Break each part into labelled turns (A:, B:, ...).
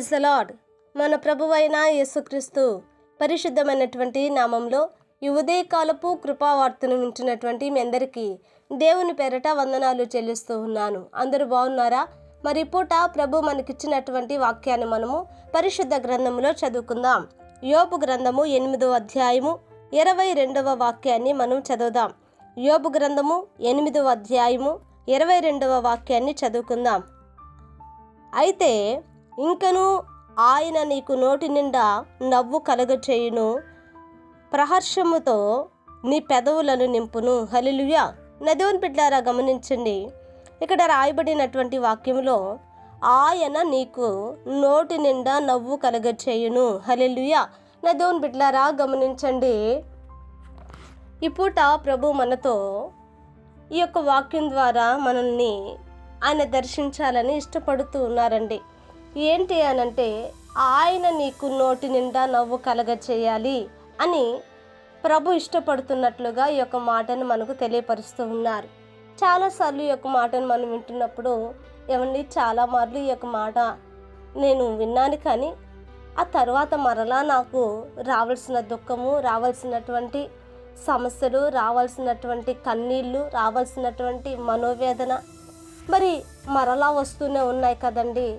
A: Praise the lord. మన ప్రభువైన యేసుక్రీస్తు పరిశుద్ధమైనటువంటి నామంలో ఈ ఉదయకాలపు కృపావార్తను వింటున్నటువంటి మీ అందరికీ దేవుని పేరట వందనాలు చెల్లిస్తూ ఉన్నాను. అందరూ బాగున్నారా? మరి పూట ప్రభు మనకిచ్చినటువంటి వాక్యాన్ని మనము పరిశుద్ధ గ్రంథములో చదువుకుందాం. యోబు గ్రంథము 8వ అధ్యాయము 22వ వాక్యాన్ని మనం చదువుదాం. యోబు గ్రంథము 8వ అధ్యాయము 22వ వాక్యాన్ని చదువుకుందాం. అయితే ఇంకను ఆయన నీకు నోటి నిండా నవ్వు కలగచేయును, ప్రహర్షముతో నీ పెదవులను నింపును. హల్లెలూయా. నదోన్ బిడ్డారా, గమనించండి. ఇక్కడ రాయబడినటువంటి వాక్యంలో ఆయన నీకు నోటి నిండా నవ్వు కలగచేయును. హల్లెలూయా. నదోన్ బిడ్డారా, గమనించండి. ఈ పూట ప్రభు మనతో ఈ యొక్క వాక్యం ద్వారా మనల్ని ఆయన దర్శించాలని ఇష్టపడుతూ ఉన్నారండి. ఏంటి అనంటే, ఆయన నీకు నోటి నిండా నవ్వు కలగచేయాలి అని ప్రభు ఇష్టపడుతున్నట్లుగా ఈ యొక్క మాటను మనకు తెలియపరుస్తూ ఉన్నారు. చాలాసార్లు ఈ యొక్క మాటను మనం వింటున్నప్పుడు ఏమండి, చాలా మార్లు ఈ యొక్క మాట నేను విన్నాను, కానీ ఆ తర్వాత మరలా నాకు రావాల్సిన దుఃఖము, రావాల్సినటువంటి సమస్యలు, రావాల్సినటువంటి కన్నీళ్ళు, రావాల్సినటువంటి మనోవేదన మరి మరలా వస్తూనే ఉన్నాయి కదండి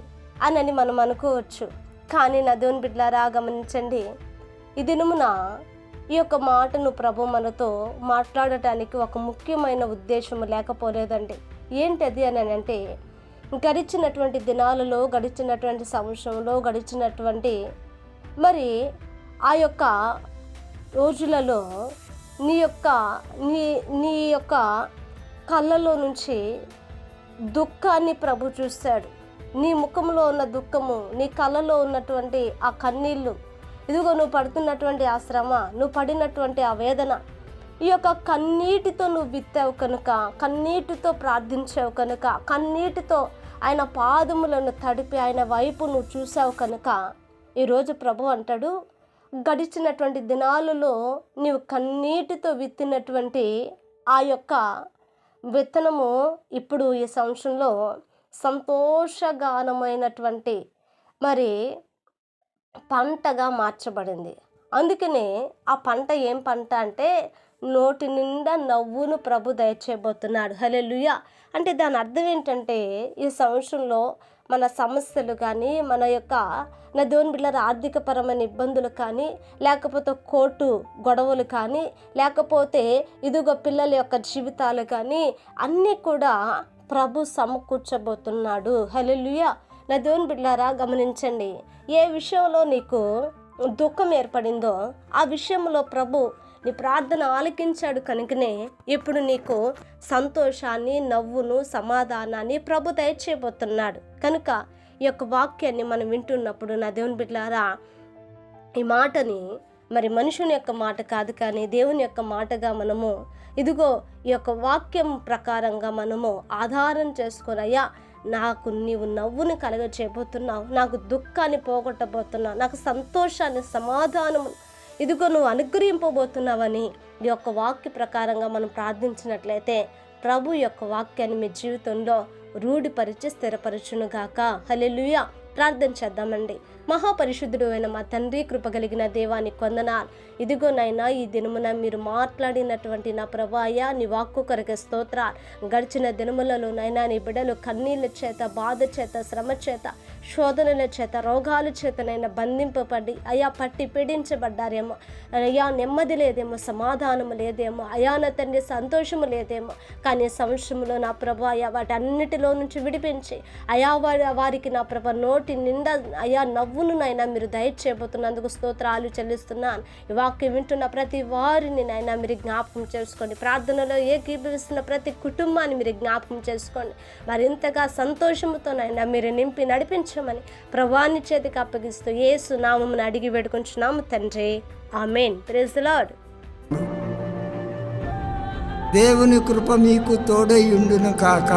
A: అని మనం అనుకోవచ్చు. కానీ నా దేవుని బిడ్డలారా, గమనించండి. ఈ దినమున ఈ యొక్క మాటను ప్రభు మనతో మాట్లాడటానికి ఒక ముఖ్యమైన ఉద్దేశం లేకపోలేదండి. ఏంటది అని అంటే, గడిచినటువంటి దినాలలో, గడిచినటువంటి సంవత్సరంలో, గడిచినటువంటి మరి ఆ యొక్క రోజులలో నీ యొక్క కళ్ళలో నుంచి దుఃఖాన్ని ప్రభు చూశాడు. నీ ముఖంలో ఉన్న దుఃఖము, నీ కళ్ళలో ఉన్నటువంటి ఆ కన్నీళ్ళు, ఇదిగో నువ్వు పడుతున్నటువంటి ఆ శ్రమ, నువ్వు పడినటువంటి ఆ వేదన, ఈ యొక్క కన్నీటితో నువ్వు విత్తావు కనుక, కన్నీటితో ప్రార్థించావు కనుక, కన్నీటితో ఆయన పాదములను తడిపి ఆయన వైపు నువ్వు చూసావు కనుక ఈరోజు ప్రభు అంటాడు, గడిచినటువంటి దినాలలో నీవు కన్నీటితో విత్తినటువంటి ఆ యొక్క విత్తనము ఇప్పుడు ఈ సంవత్సరంలో సంతోషగానమైనటువంటి మరి పంటగా మార్చబడింది. అందుకనే ఆ పంట ఏం పంట అంటే, నోటి నిండా నవ్వును ప్రభు దయచేయబోతున్నాడు. హల్లెలూయా. అంటే దాని అర్థం ఏంటంటే, ఈ సంవత్సరంలో మన సమస్యలు కానీ, మన యొక్క నా దేవుని బిడ్డల ఆర్థికపరమైన ఇబ్బందులు కానీ, లేకపోతే కోర్టు గొడవలు కానీ, లేకపోతే ఇదిగో పిల్లల యొక్క జీవితాలు కానీ అన్నీ కూడా ప్రభు సమకూర్చబోతున్నాడు. హల్లెలూయా. నా దేవుని బిడ్డలారా, గమనించండి. ఏ విషయంలో నీకు దుఃఖం ఏర్పడిందో ఆ విషయంలో ప్రభు నీ ప్రార్థన ఆలకించాడు కనుకనే ఇప్పుడు నీకు సంతోషాన్ని, నవ్వును, సమాధానాన్ని ప్రభు దయచేయబోతున్నాడు. కనుక ఈ యొక్క వాక్యాన్ని మనం వింటున్నప్పుడు నా దేవుని బిడ్డలారా, ఈ మాటని మరి మనుషుని యొక్క మాట కాదు, కానీ దేవుని యొక్క మాటగా మనము ఇదిగో ఈ యొక్క వాక్యం ప్రకారంగా మనము ఆధారం చేసుకొని, అయ్యా నాకు నీవు నవ్వుని కలగచేయబోతున్నావు, నాకు దుఃఖాన్ని పోగొట్టబోతున్నావు, నాకు సంతోషాన్ని, సమాధానము ఇదిగో నువ్వు అనుగ్రహింపబోతున్నావని ఈ యొక్క వాక్య ప్రకారంగా మనం ప్రార్థించినట్లయితే ప్రభు యొక్క వాక్యాన్ని మీ జీవితంలో రూఢిపరిచి స్థిరపరచునుగాక. హల్లెలూయా. ప్రార్థన చేద్దామండి. మహాపరిశుద్ధుడు అయిన మా తండ్రి, కృపగలిగిన దేవానికి వందనాలు. ఇదిగో నైనా ఈ దినమున మీరు మాట్లాడినటువంటి నా ప్రభు అయ్యా, నీ వాక్కు కొరకే స్తోత్రాలు. గడిచిన దినములలో నైనా నీ బిడ్డలు కన్నీళ్ళ చేత, బాధ చేత, శ్రమ చేత, శోధనల చేత, రోగాల చేతనైనా బంధింపబడి అయ్యా పట్టి పీడించబడ్డారేమో అయ్యా, నెమ్మది లేదేమో, సమాధానము లేదేమో అయ్యా, నా తండ్రి సంతోషము లేదేమో, కానీ సంవత్సరంలో నా ప్రభు అయ్యా వాటన్నిటిలో నుంచి విడిపించి అయా వారికి నా ప్రభు నోటి నిండా అయ్యా నవ్వును నైనా మీరు దయచేయబోతున్నందుకు స్తోత్రాలు చెల్లిస్తున్నాను. ఈ వాక్యం వింటున్న ప్రతి వారిని నైనా మీరు జ్ఞాపకం చేసుకోండి. ప్రార్థనలో ఏకీభవిస్తున్న ప్రతి కుటుంబాన్ని మీరు జ్ఞాపకం చేసుకోండి. మరింతగా సంతోషముతోనైనా మీరు నింపి నడిపించమని ప్రభువాని చేతికి అప్పగిస్తూ యేసు నామమున అడిగి వేడుకుంటున్నాము తండ్రి. ఆమేన్. Praise the lord.
B: దేవుని కృప మీకు తోడై ఉండును కాక.